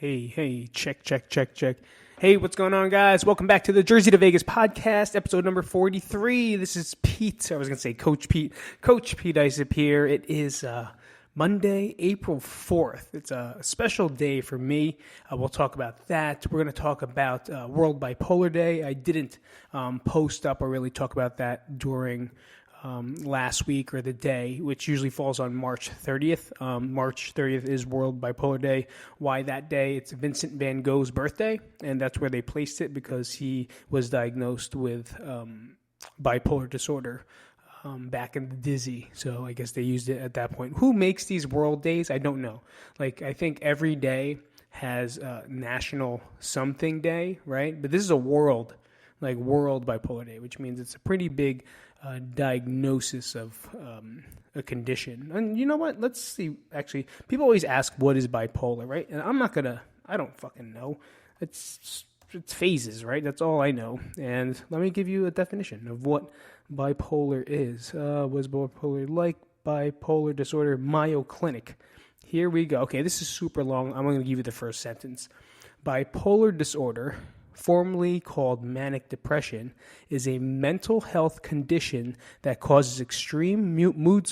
Hey, check. Hey, what's going on, guys? Welcome back to the Jersey to Vegas podcast, episode number 43. This is Pete. I was going to say Coach Pete. Coach Pete Isip here. It is Monday, April 4th. It's a special day for me. We'll talk about that. We're going to talk about World Bipolar Day. I didn't post up or really talk about that during last week or the day, which usually falls on March 30th. March 30th is World Bipolar Day. Why that day? It's Vincent van Gogh's birthday, and that's where they placed it because he was diagnosed with bipolar disorder back in the dizzy. So I guess they used it at that point. Who makes these world days? I don't know. Like, I think every day has a national something day, right? But this is a world bipolar day, which means it's a pretty big diagnosis of a condition. And you know what? Let's see. Actually, people always ask, what is bipolar, right? And I don't fucking know. It's phases, right? That's all I know. And let me give you a definition of what bipolar is. What is bipolar like? Bipolar disorder, Mayo Clinic. Here we go. Okay, this is super long. I'm going to give you the first sentence. Bipolar disorder, formerly called manic depression, is a mental health condition that causes extreme mood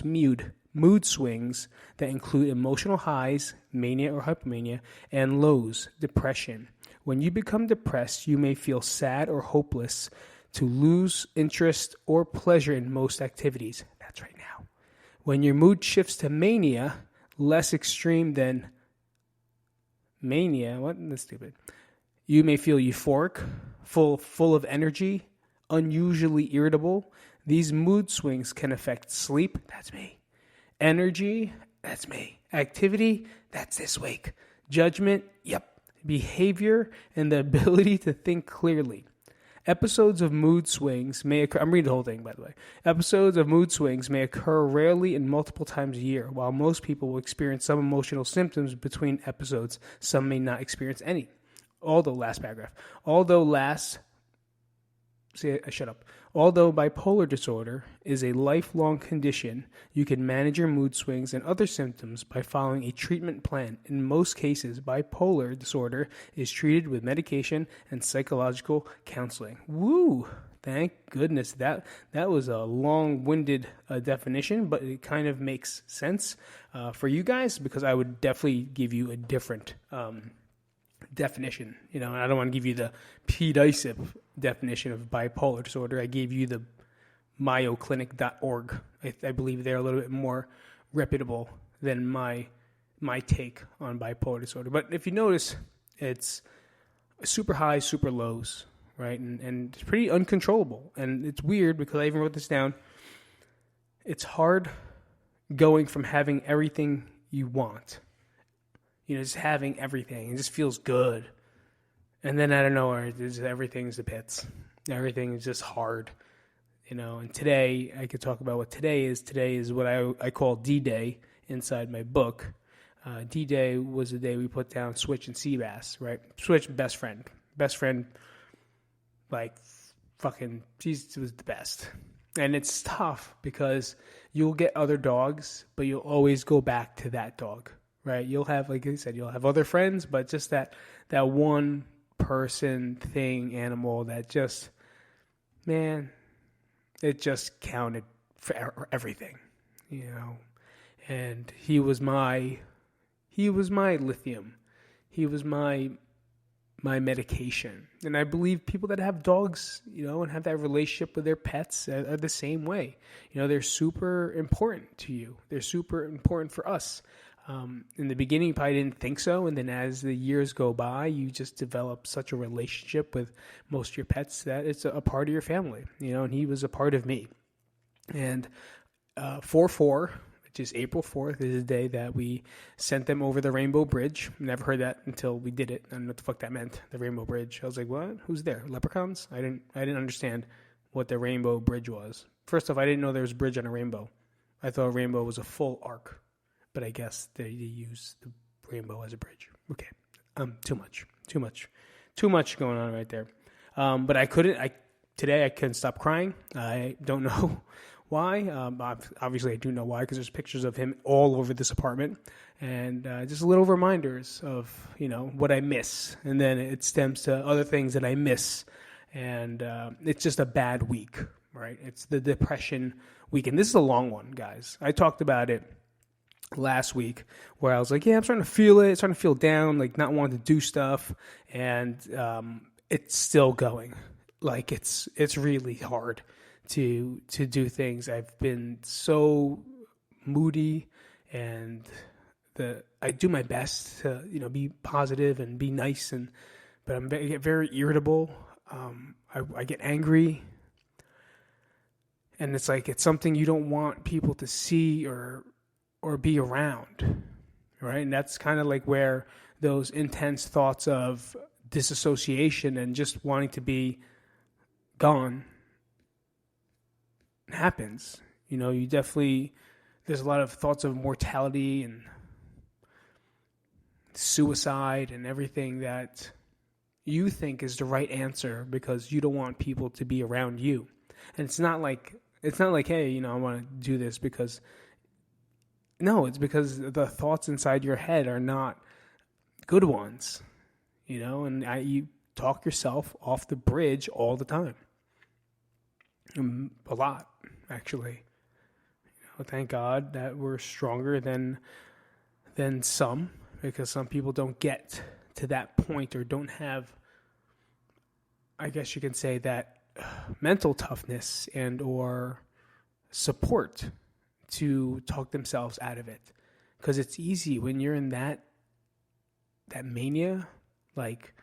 swings that include emotional highs, mania or hypomania, and lows, depression. When you become depressed, you may feel sad or hopeless, to lose interest or pleasure in most activities. That's right now. When your mood shifts to mania, less extreme than mania, that's stupid. You may feel euphoric, full of energy, unusually irritable. These mood swings can affect sleep, that's me. Energy, that's me. Activity, that's this week. Judgment, yep. Behavior, and the ability to think clearly. Episodes of mood swings may occur. I'm reading the whole thing, by the way. Episodes of mood swings may occur rarely and multiple times a year. While most people will experience some emotional symptoms between episodes, some may not experience any. Although bipolar disorder is a lifelong condition, you can manage your mood swings and other symptoms by following a treatment plan. In most cases, bipolar disorder is treated with medication and psychological counseling. Woo! Thank goodness. That was a long-winded definition, but it kind of makes sense for you guys because I would definitely give you a different definition, and I don't want to give you the Pete Isip definition of bipolar disorder. I gave you the mayoclinic.org. I believe they're a little bit more reputable than my take on bipolar disorder. But if you notice, it's super highs, super lows, right? And it's pretty uncontrollable. And it's weird because I even wrote this down. It's hard going from having everything you want, just having everything. It just feels good. And then out of nowhere, everything's the pits. Everything is just hard, And today, I could talk about what today is. Today is what I call D-Day inside my book. D-Day was the day we put down Switch and Seabass, right? Switch, best friend. Best friend, like, fucking, she was the best. And it's tough because you'll get other dogs, but you'll always go back to that dog. Right, you'll have, like I said, you'll have other friends, but just that one person, thing, animal that just, man, it just counted for everything, And he was my lithium, he was my medication, and I believe people that have dogs, and have that relationship with their pets are the same way. They're super important to you. They're super important for us. In the beginning, you probably didn't think so, and then as the years go by, you just develop such a relationship with most of your pets that it's a part of your family, and he was a part of me. And 4/4, which is April 4th, is the day that we sent them over the Rainbow Bridge. Never heard that until we did it. I don't know what the fuck that meant, the Rainbow Bridge. I was like, what? Who's there? Leprechauns? I didn't understand what the Rainbow Bridge was. First off, I didn't know there was a bridge on a rainbow. I thought a rainbow was a full arc. But I guess they use the rainbow as a bridge. Okay. Too much going on right there. But today I couldn't stop crying. I don't know Why? Obviously, I do know why, because there's pictures of him all over this apartment, and just little reminders of what I miss, and then it stems to other things that I miss, and it's just a bad week, right? It's the depression week, and this is a long one, guys. I talked about it last week where I was like, yeah, I'm starting to feel it, starting to feel down, like not wanting to do stuff, and it's still going. Like it's really hard to do things. I've been so moody, and I do my best to be positive and be nice, but I get very irritable. I get angry, and it's like it's something you don't want people to see or be around, right? And that's kind of like where those intense thoughts of disassociation and just wanting to be gone happens. You definitely, there's a lot of thoughts of mortality and suicide and everything that you think is the right answer because you don't want people to be around you. And it's not like, hey, I want to do this because, no, it's because the thoughts inside your head are not good ones, and you talk yourself off the bridge all the time. A lot, actually. Thank God that we're stronger than some, because some people don't get to that point or don't have, I guess you can say, that mental toughness and or support to talk themselves out of it. Because it's easy when you're in that mania, like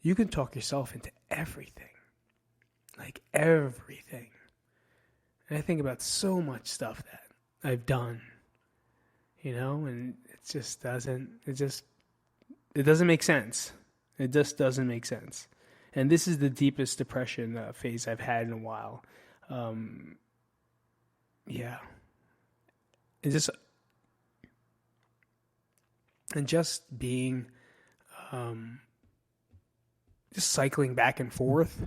you can talk yourself into everything. Like everything. And I think about so much stuff that I've done, and it just doesn't make sense. It just doesn't make sense. And this is the deepest depression phase I've had in a while. Yeah. It's just being, just cycling back and forth.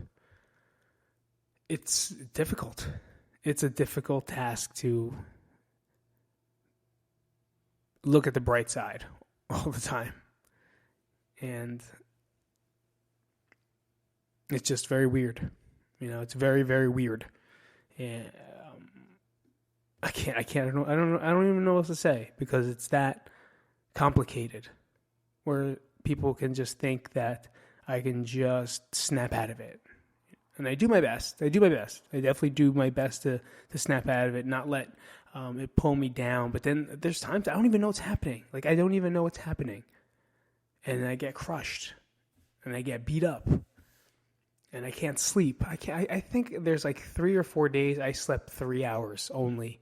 It's difficult. It's a difficult task to look at the bright side all the time. And it's just very weird. It's very, very weird. And I don't even know what to say, because it's that complicated where people can just think that I can just snap out of it. And I do my best. I definitely do my best to snap out of it, not let it pull me down. But then there's times I don't even know what's happening. Like, I don't even know what's happening. And I get crushed. And I get beat up. And I can't sleep. I think there's like 3 or 4 days I slept 3 hours only.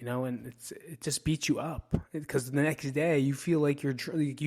And it just beats you up. Because the next day you feel like you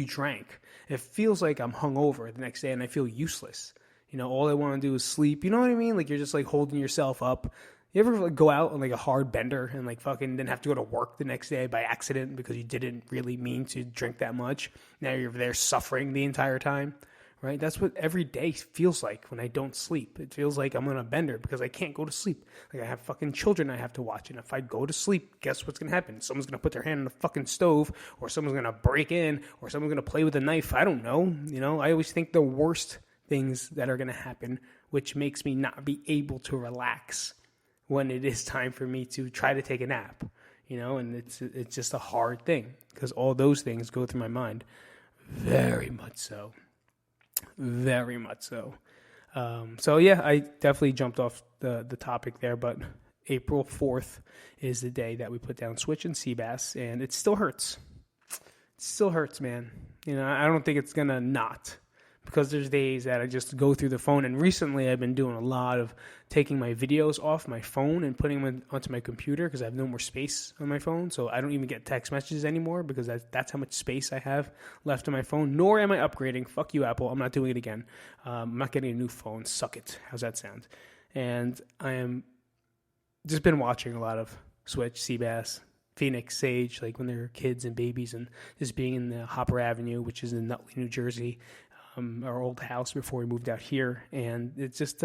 drank. It feels like I'm hungover the next day and I feel useless. All I want to do is sleep. You know what I mean? Like, you're just like holding yourself up. You ever like go out on like a hard bender and like fucking then have to go to work the next day by accident because you didn't really mean to drink that much? Now you're there suffering the entire time, right? That's what every day feels like when I don't sleep. It feels like I'm on a bender because I can't go to sleep. Like, I have fucking children I have to watch. And if I go to sleep, guess what's going to happen? Someone's going to put their hand on the fucking stove, or someone's going to break in, or someone's going to play with a knife. I don't know. I always think the worst things that are going to happen, which makes me not be able to relax when it is time for me to try to take a nap, and it's just a hard thing because all those things go through my mind. Very much so. So yeah, I definitely jumped off the topic there, but April 4th is the day that we put down Switch and Seabass, and it still hurts. It still hurts, man. I don't think it's going to not. Because there's days that I just go through the phone. And recently I've been doing a lot of taking my videos off my phone and putting them onto my computer because I have no more space on my phone. So I don't even get text messages anymore because that's how much space I have left on my phone. Nor am I upgrading. Fuck you, Apple. I'm not doing it again. I'm not getting a new phone. Suck it. How's that sound? And I am just been watching a lot of Switch, Seabass, Phoenix, Sage, like when they were kids and babies, and just being in the Hopper Avenue, which is in Nutley, New Jersey. Our old house before we moved out here, and it's just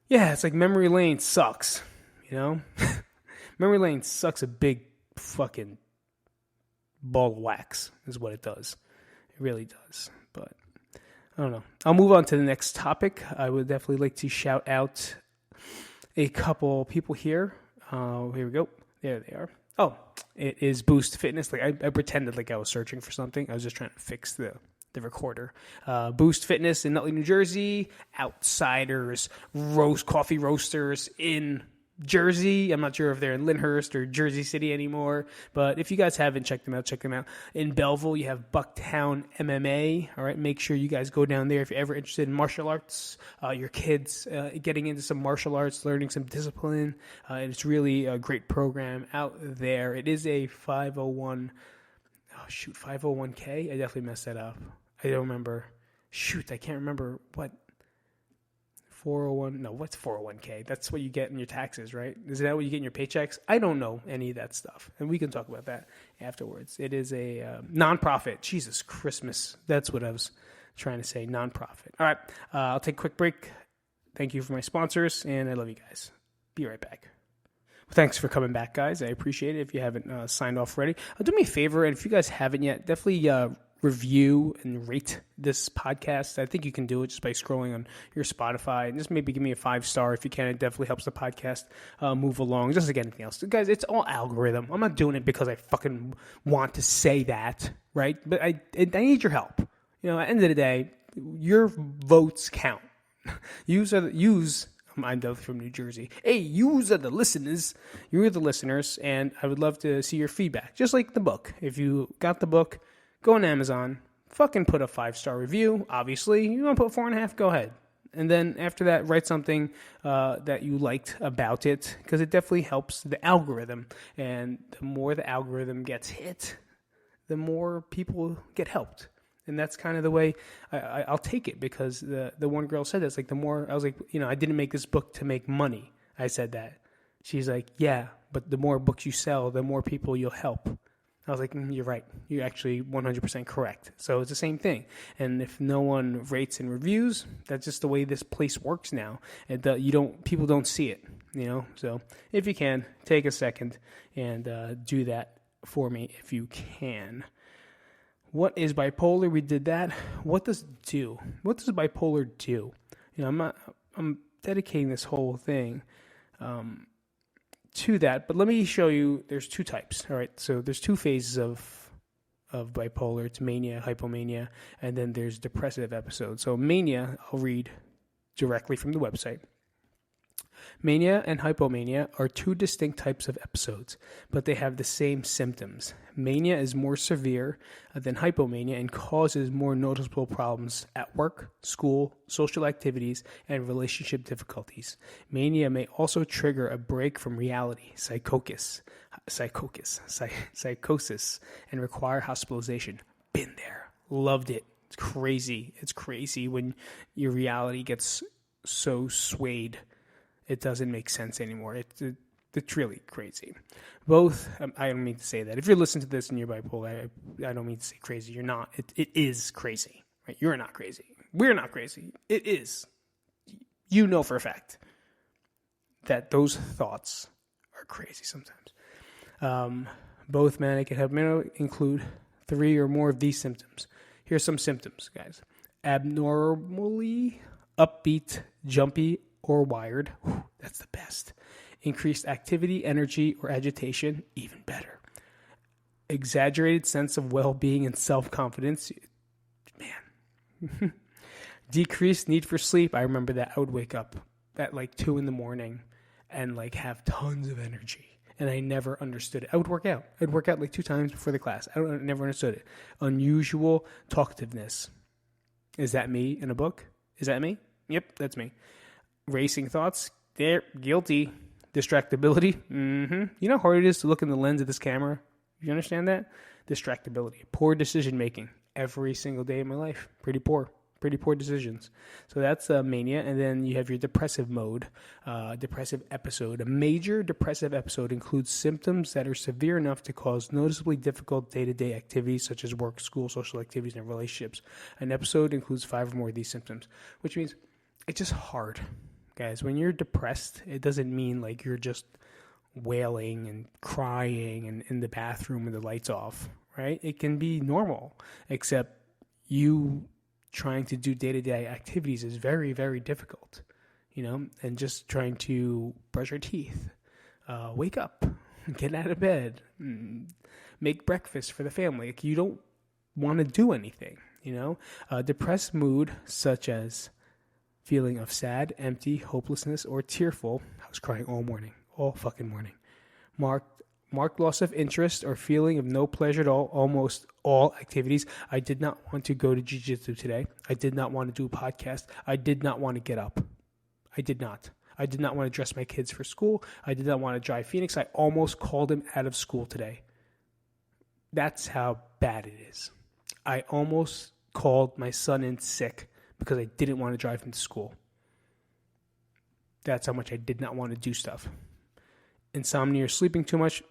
it's like memory lane sucks. you know? Memory lane sucks a big fucking ball of wax is what it does. It really does. But I don't know. I'll move on to the next topic. I would definitely like to shout out a couple people here. Here we go. There they are. Oh, it is Boost Fitness. Like I pretended like I was searching for something. I was just trying to fix the recorder. Boost Fitness in Nutley, New Jersey. Outsiders coffee roasters in Jersey. I'm not sure if they're in Lyndhurst or Jersey City anymore, but if you guys haven't checked them out, check them out. In Belleville, you have Bucktown MMA. All right, make sure you guys go down there if you're ever interested in martial arts. Your kids getting into some martial arts, learning some discipline. It's really a great program out there. It is a 501k. I definitely messed that up. I don't remember. I can't remember what. 401, no, what's 401k? That's what you get in your taxes, right? Is that what you get in your paychecks? I don't know any of that stuff, and we can talk about that afterwards. It is a nonprofit. Jesus Christmas. That's what I was trying to say, nonprofit. All right, I'll take a quick break. Thank you for my sponsors, and I love you guys. Be right back. Well, thanks for coming back, guys. I appreciate it. If you haven't signed off already, do me a favor, and if you guys haven't yet, definitely review and rate this podcast. I think you can do it just by scrolling on your Spotify and just maybe give me a 5-star if you can. It definitely helps the podcast move along, just like anything else. Guys, it's all algorithm. I'm not doing it because I fucking want to say that, right? But I need your help. At the end of the day, your votes count. I'm Dove from New Jersey. Hey, yous are the listeners. You're the listeners, and I would love to see your feedback. Just like the book. If you got the book, go on Amazon, fucking put a 5-star review, obviously. You want to put 4.5, go ahead. And then after that, write something that you liked about it, because it definitely helps the algorithm. And the more the algorithm gets hit, the more people get helped. And that's kind of the way I'll take it, because the one girl said this, like the more, I was like, I didn't make this book to make money. I said that. She's like, yeah, but the more books you sell, the more people you'll help. I was like, you're right. You're actually 100% correct. So it's the same thing. And if no one rates and reviews, that's just the way this place works now. And people don't see it, So if you can, take a second and do that for me if you can. What is bipolar? We did that. What does it do? What does bipolar do? I'm dedicating this whole thing to that, but let me show you. There's 2 types. All right, so there's 2 phases of bipolar. It's mania, hypomania, and then there's depressive episodes. So mania, I'll read directly from the website. Mania and hypomania are 2 distinct types of episodes, but they have the same symptoms. Mania is more severe than hypomania and causes more noticeable problems at work, school, social activities, and relationship difficulties. Mania may also trigger a break from reality, psychosis, and require hospitalization. Been there. Loved it. It's crazy. It's crazy when your reality gets so swayed. It doesn't make sense anymore. It's really crazy. Both, I don't mean to say that. If you're listening to this and you're bipolar, I don't mean to say crazy. You're not. It is crazy. Right? You're not crazy. We're not crazy. It is. You know for a fact that those thoughts are crazy sometimes. Both manic and hypomanic include 3 or more of these symptoms. Here's some symptoms, guys. Abnormally upbeat, jumpy, or wired. Whew, that's the best. Increased activity, energy, or agitation. Even better. Exaggerated sense of well-being and self-confidence. Man. Decreased need for sleep. I remember that. I would wake up at like 2 a.m. and like have tons of energy. And I never understood it. I would work out. I'd work out like 2 times before the class. I never understood it. Unusual talkativeness. Is that me in a book? Is that me? Yep, that's me. Racing thoughts. They're guilty. Distractibility. You know how hard it is to look in the lens of this camera? You understand that? Distractibility. Poor decision making. Every single day of my life. Pretty poor decisions. So that's mania. And then you have your depressive mode, depressive episode. A major depressive episode includes symptoms that are severe enough to cause noticeably difficult day-to-day activities such as work, school, social activities, and relationships. An episode includes 5 or more of these symptoms, which means it's just hard. Guys, when you're depressed, it doesn't mean like you're just wailing and crying and in the bathroom with the lights off, right? It can be normal, except you trying to do day-to-day activities is very, very difficult, and just trying to brush your teeth, wake up, get out of bed, make breakfast for the family. Like, you don't want to do anything, depressed mood such as feeling of sad, empty, hopelessness, or tearful. I was crying all fucking morning. Marked loss of interest or feeling of no pleasure at all, almost all activities. I did not want to go to jiu-jitsu today. I did not want to do a podcast. I did not want to get up. I did not. I did not want to dress my kids for school. I did not want to drive Phoenix. I almost called him out of school today. That's how bad it is. I almost called my son in sick because I didn't want to drive him to school. That's how much I did not want to do stuff. Insomnia or sleeping too much.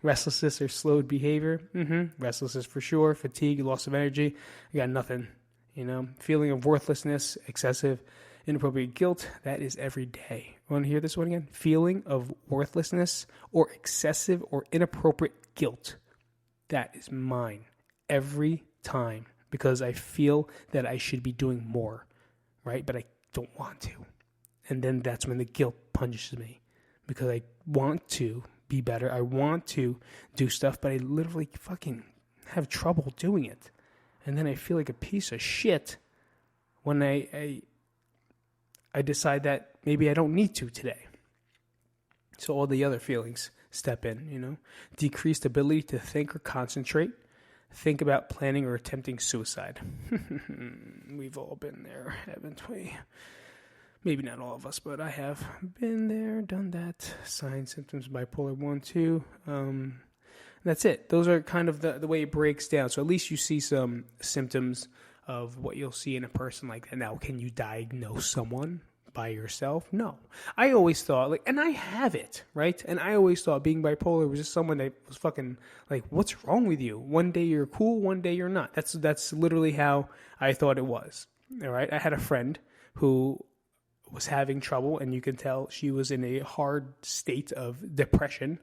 Restlessness or slowed behavior. Restlessness for sure. Fatigue, loss of energy. I got nothing. Feeling of worthlessness, excessive, inappropriate guilt. That is every day. Want to hear this one again? Feeling of worthlessness or excessive or inappropriate guilt. That is mine every time because I feel that I should be doing more, right? But I don't want to. And then that's when the guilt punishes me because I want to be better. I want to do stuff, but I literally fucking have trouble doing it. And then I feel like a piece of shit when I decide that maybe I don't need to today. So all the other feelings step in, Decreased ability to think or concentrate. Think about planning or attempting suicide. We've all been there, haven't we? Maybe not all of us, but I have been there, done that. Signs, symptoms, bipolar 1, 2. That's it. Those are kind of the way it breaks down. So at least you see some symptoms of what you'll see in a person like that. Now, can you diagnose someone by yourself? No. I always thought, and I have it, right? And I always thought being bipolar was just someone that was fucking like, what's wrong with you? One day you're cool, one day you're not. That's literally how I thought it was. All right. I had a friend who was having trouble, and you can tell she was in a hard state of depression.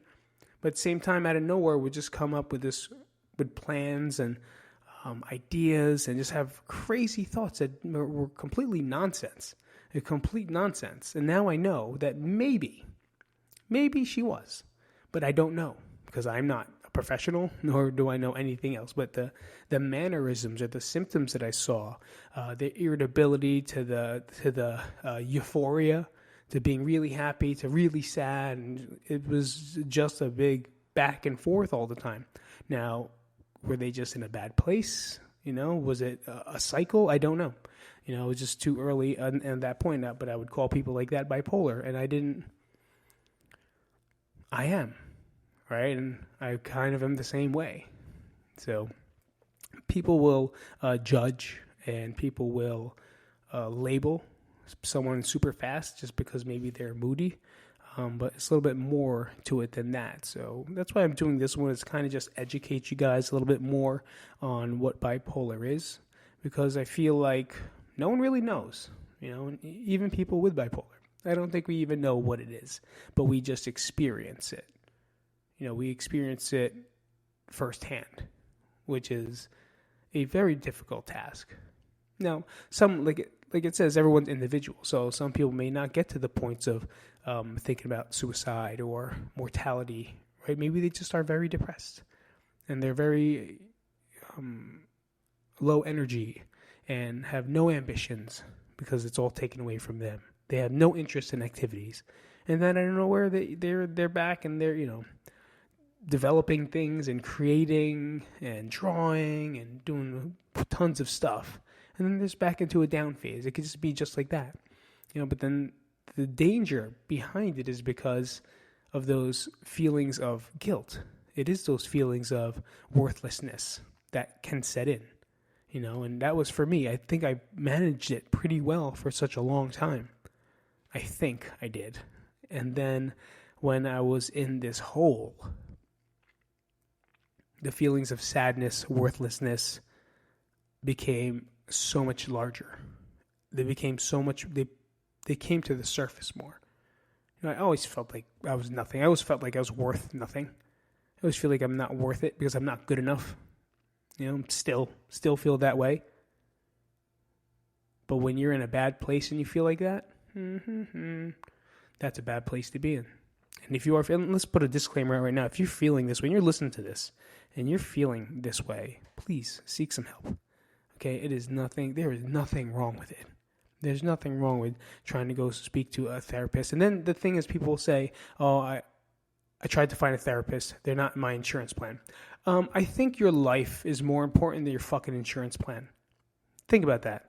But at the same time, out of nowhere, would just come up with plans and ideas, and just have crazy thoughts that were completely nonsense, complete nonsense. And now I know that maybe she was, but I don't know because I'm not a professional, nor do I know anything else. But the mannerisms or the symptoms that I saw, the irritability to the euphoria, to being really happy, to really sad, and it was just a big back and forth all the time. Now, were they just in a bad place? Was it a cycle? I don't know. It was just too early at that point. But I would call people like that bipolar, and I didn't. I am, right? And I kind of am the same way. So people will judge, and people will label someone super fast just because maybe they're moody. But it's a little bit more to it than that. So that's why I'm doing this one, is kind of just educate you guys a little bit more on what bipolar is, because I feel like no one really knows, even people with bipolar. I don't think we even know what it is, but we just experience it. We experience it firsthand, which is a very difficult task. Now, some, like it says, everyone's individual. So some people may not get to the points of thinking about suicide or mortality, right? Maybe they just are very depressed and they're very low energy and have no ambitions because it's all taken away from them. They have no interest in activities. And then I don't know where they're back and they're, developing things and creating and drawing and doing tons of stuff. And then there's back into a down phase. It could just be just like that, but then the danger behind it is because of those feelings of guilt. It is those feelings of worthlessness that can set in, and that was for me. I think I managed it pretty well for such a long time. I think I did. And then when I was in this hole, the feelings of sadness, worthlessness became so much larger. they became so much, they came to the surface more. I always felt like I was nothing. I always felt like I was worth nothing. I always feel like I'm not worth it because I'm not good enough. Still feel that way. But when you're in a bad place and you feel like that, that's a bad place to be in. And if you are feeling, let's put a disclaimer out right now. If you're feeling this, when you're listening to this, and you're feeling this way, please seek some help. Okay, there is nothing wrong with it. There's nothing wrong with trying to go speak to a therapist. And then the thing is, people will say, oh, I tried to find a therapist. They're not in my insurance plan. I think your life is more important than your fucking insurance plan. Think about that.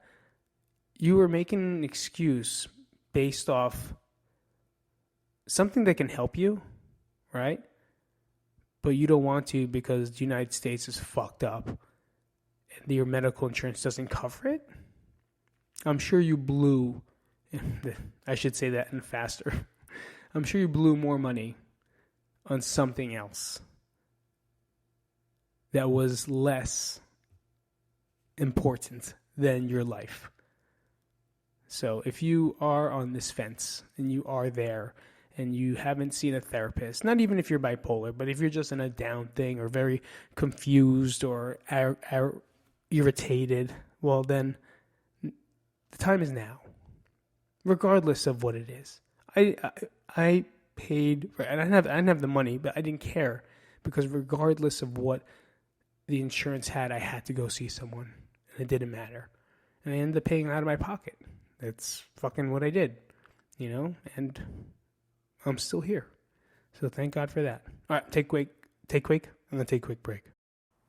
You are making an excuse based off something that can help you, right? But you don't want to because the United States is fucked up and your medical insurance doesn't cover it. I'm sure you blew, I should say that in faster. I'm sure you blew more money on something else that was less important than your life. So if you are on this fence and you are there and you haven't seen a therapist, not even if you're bipolar, but if you're just in a down thing or very confused or irritated, well then the time is now, regardless of what it is. I paid, and I didn't have the money, but I didn't care because regardless of what the insurance had, I had to go see someone, and it didn't matter. And I ended up paying out of my pocket. That's fucking what I did, and I'm still here. So thank God for that. All right, take quick. I'm going to take a quick break.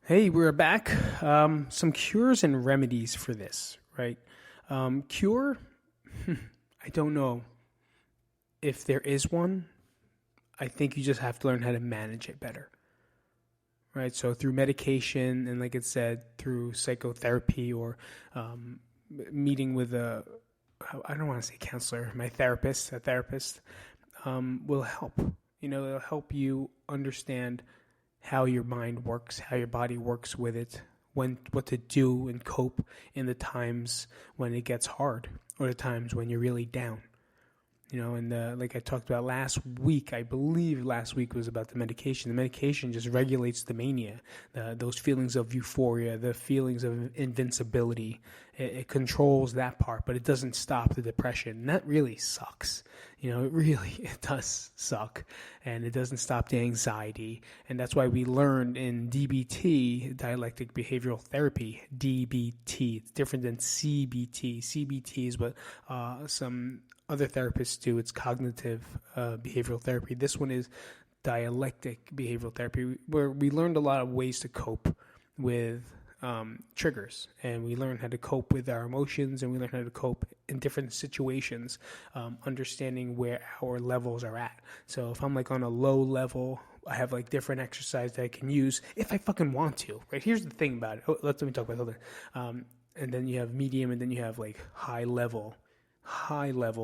Hey, we're back. Some cures and remedies for this, right? Cure, I don't know if there is one. I think you just have to learn how to manage it better, right? So through medication and, like it said, through psychotherapy or meeting with I don't want to say counselor, a therapist will help. It'll help you understand how your mind works, how your body works with it, what to do and cope in the times when it gets hard or the times when you're really down. And like I talked about last week, I believe last week was about the medication. The medication just regulates the mania, those feelings of euphoria, the feelings of invincibility. It controls that part, but it doesn't stop the depression. And that really sucks. It does suck. And it doesn't stop the anxiety. And that's why we learned in DBT, dialectic behavioral therapy, DBT. It's different than CBT. CBT is what some other therapists do. It's cognitive behavioral therapy. This one is dialectic behavioral therapy, where we learned a lot of ways to cope with triggers, and we learn how to cope with our emotions, and we learn how to cope in different situations, understanding where our levels are at. So if I'm like on a low level, I have like different exercise that I can use if I fucking want to, right? Here's the thing about it. Let me talk about something. And then you have medium, and then you have like high level,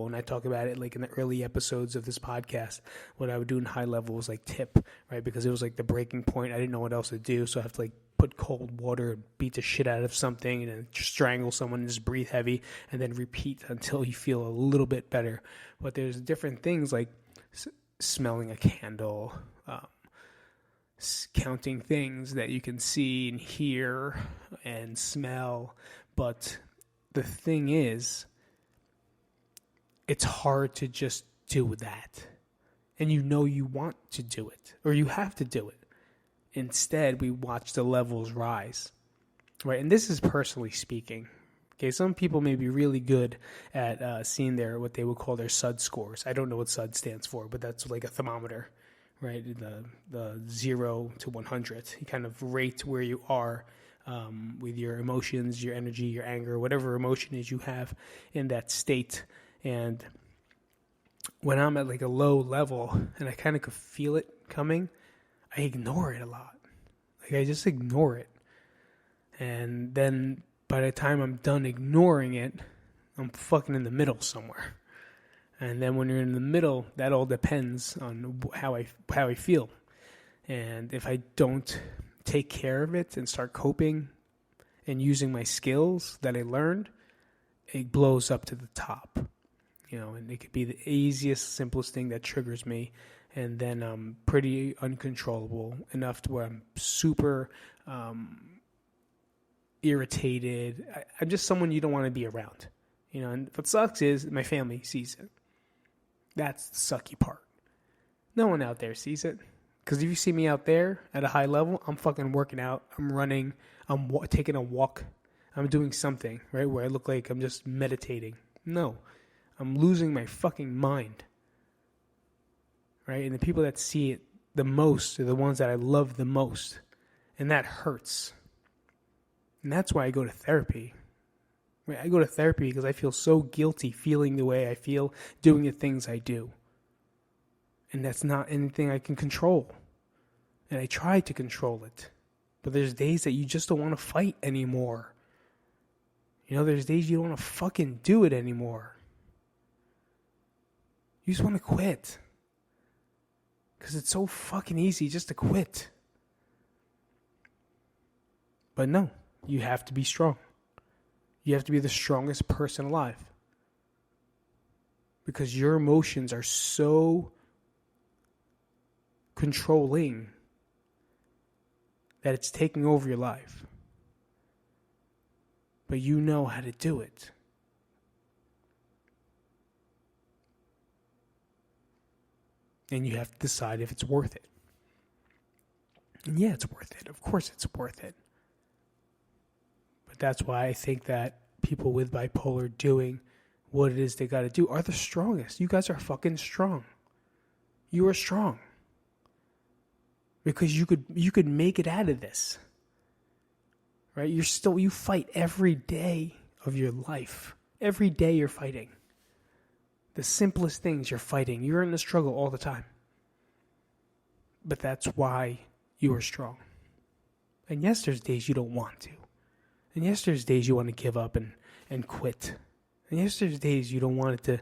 and I talk about it like in the early episodes of this podcast. What I would do in high level was like tip, right? Because it was like the breaking point. I didn't know what else to do, so I have to like put cold water and beat the shit out of something and then strangle someone and just breathe heavy and then repeat until you feel a little bit better. But there's different things like smelling a candle, counting things that you can see and hear and smell. But the thing is, it's hard to just do that. And you want to do it, or you have to do it. Instead, we watch the levels rise, right? And this is personally speaking. Okay, some people may be really good at seeing what they would call their SUD scores. I don't know what SUD stands for, but that's like a thermometer, right? The 0 to 100. You kind of rate where you are with your emotions, your energy, your anger, whatever emotion is you have in that state. And when I'm at like a low level and I kind of could feel it coming, I ignore it a lot. Like I just ignore it. And then by the time I'm done ignoring it, I'm fucking in the middle somewhere. And then when you're in the middle, that all depends on how I feel. And if I don't take care of it and start coping and using my skills that I learned, it blows up to the top. And it could be the easiest, simplest thing that triggers me. And then I'm pretty uncontrollable enough to where I'm super irritated. I'm just someone you don't want to be around. And what sucks is my family sees it. That's the sucky part. No one out there sees it. Because if you see me out there at a high level, I'm fucking working out. I'm running. I'm taking a walk. I'm doing something, right, where I look like I'm just meditating. No. I'm losing my fucking mind. Right? And the people that see it the most are the ones that I love the most. And that hurts. And that's why I go to therapy. Right? I go to therapy because I feel so guilty feeling the way I feel, doing the things I do. And that's not anything I can control. And I try to control it. But there's days that you just don't want to fight anymore. There's days you don't want to fucking do it anymore. You just want to quit. Because it's so fucking easy just to quit. But no, you have to be strong. You have to be the strongest person alive. Because your emotions are so controlling that it's taking over your life. But you know how to do it. And you have to decide if it's worth it. And yeah, it's worth it. Of course it's worth it. But that's why I think that people with bipolar doing what it is they got to do are the strongest. You guys are fucking strong. You are strong. Because you could make it out of this. Right? You fight every day of your life. Every day you're fighting. The simplest things you're fighting. You're in the struggle all the time. But that's why you are strong. And yes, there's days you don't want to. And yes, there's days you want to give up and quit. And yes, there's days you don't want it to.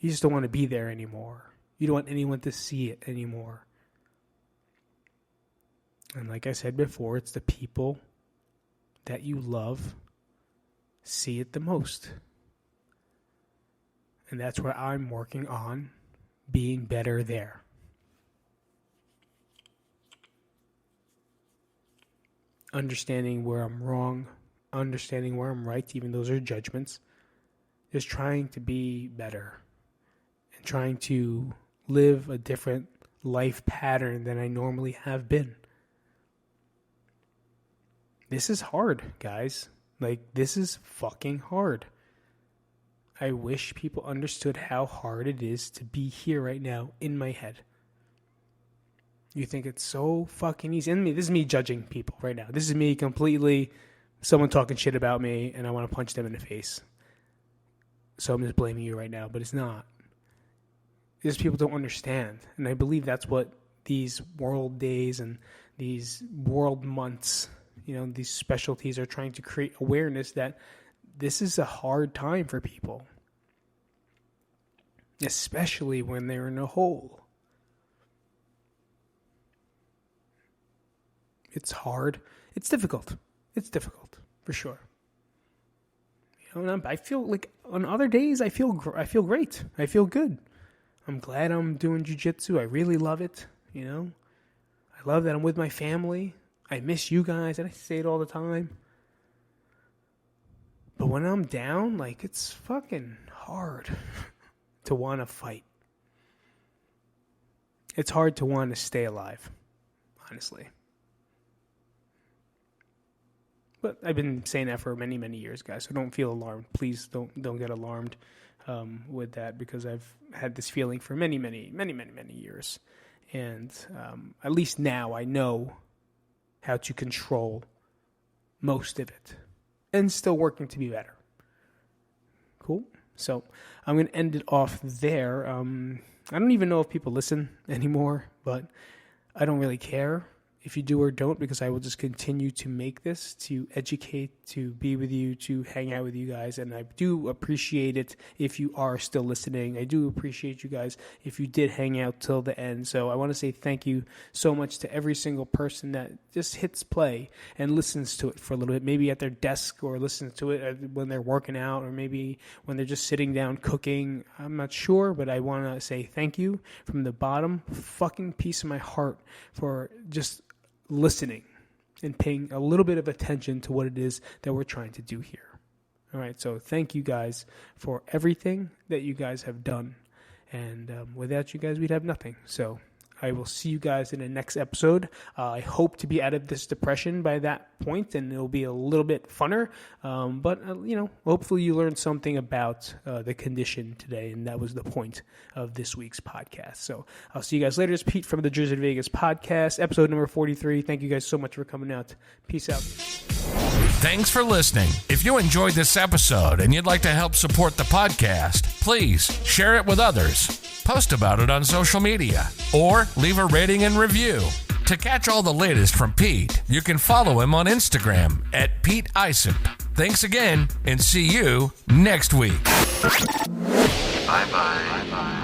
You just don't want to be there anymore. You don't want anyone to see it anymore. And like I said before, it's the people that you love see it the most. And that's where I'm working on being better there. Understanding where I'm wrong, understanding where I'm right, even those are judgments. Just trying to be better. And trying to live a different life pattern than I normally have been. This is hard, guys. This is fucking hard. I wish people understood how hard it is to be here right now in my head. You think it's so fucking easy. And this is me judging people right now. This is me completely, someone talking shit about me and I want to punch them in the face. So I'm just blaming you right now, but it's not. Because people don't understand. And I believe that's what these world days and these world months, these specialties are trying to create awareness that this is a hard time for people. Especially when they're in a hole. It's hard. It's difficult. It's difficult, for sure. I feel like on other days, I feel great. I feel good. I'm glad I'm doing jiu-jitsu. I really love it, I love that I'm with my family. I miss you guys, and I say it all the time. But when I'm down, it's fucking hard to want to fight. It's hard to want to stay alive, honestly. But I've been saying that for many, many years, guys. So don't feel alarmed. Please don't get alarmed with that, because I've had this feeling for many, many, many, many, many years. And at least now I know how to control most of it. And still working to be better. Cool? So I'm going to end it off there. I don't even know if people listen anymore, but I don't really care. if you do or don't, because I will just continue to make this, to educate, to be with you, to hang out with you guys. And I do appreciate it if you are still listening. I do appreciate you guys if you did hang out till the end. So I want to say thank you so much to every single person that just hits play and listens to it for a little bit, maybe at their desk, or listens to it when they're working out, or maybe when they're just sitting down cooking. I'm not sure, but I want to say thank you from the bottom fucking piece of my heart for just listening and paying a little bit of attention to what it is that we're trying to do here. All right, so thank you guys for everything that you guys have done. And without you guys, we'd have nothing. So I will see you guys in the next episode. I hope to be out of this depression by that point, and it'll be a little bit funner. But hopefully you learned something about the condition today, and that was the point of this week's podcast. So I'll see you guys later. It's Pete from the Jersey to Vegas podcast, episode number 43. Thank you guys so much for coming out. Peace out. Thanks for listening. If you enjoyed this episode and you'd like to help support the podcast, please share it with others, post about it on social media, or leave a rating and review. To catch all the latest from Pete, you can follow him on Instagram at Pete Isip. Thanks again, and see you next week. Bye-bye.